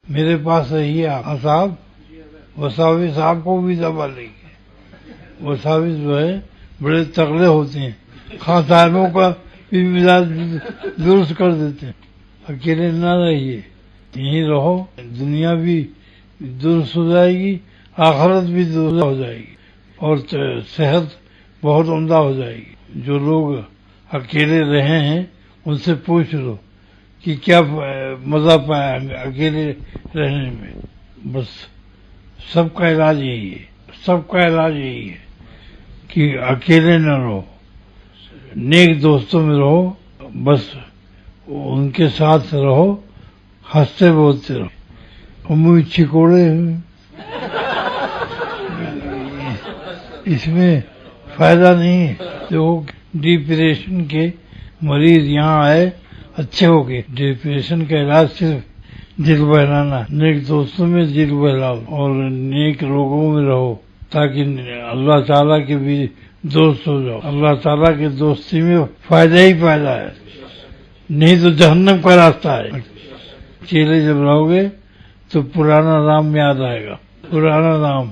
میرے پاس رہیے آپ صاحب، وساوی صاحب کو بھی دبا لیں گے. وساوی جو ہے بڑے تگڑے ہوتے ہیں، خان صاحبوں کا بھی مزاج درست کر دیتے ہیں. اکیلے نہ رہیے، یہیں رہو، دنیا بھی درست ہو جائے گی، آخرت بھی درست ہو جائے گی، اور صحت بہت عمدہ ہو جائے گی. جو لوگ اکیلے رہے ہیں ان سے پوچھ لو کہ کیا مزہ پایا اکیلے رہنے میں. بس سب کا علاج یہی ہے، سب کا علاج یہی ہے کہ اکیلے نہ رہو، نیک دوستوں میں رہو، بس ان کے ساتھ رہو، ہنستے بولتے رہو. منہ چکوڑے اس میں فائدہ نہیں ہے. جو ڈپریشن کے مریض یہاں آئے اچھے ہو گئے. ڈپریشن کا علاج صرف دل بہلانا، نیک دوستوں میں دل بہلاؤ اور نیک لوگوں میں رہو تاکہ اللہ تعالیٰ کے بھی دوست ہو جاؤ. اللہ تعالیٰ کے دوستی میں فائدہ ہی فائدہ ہے، نہیں تو جہنم کا راستہ ہے. اکیلے جب رہو گے تو پرانا نام یاد آئے گا، پرانا نام.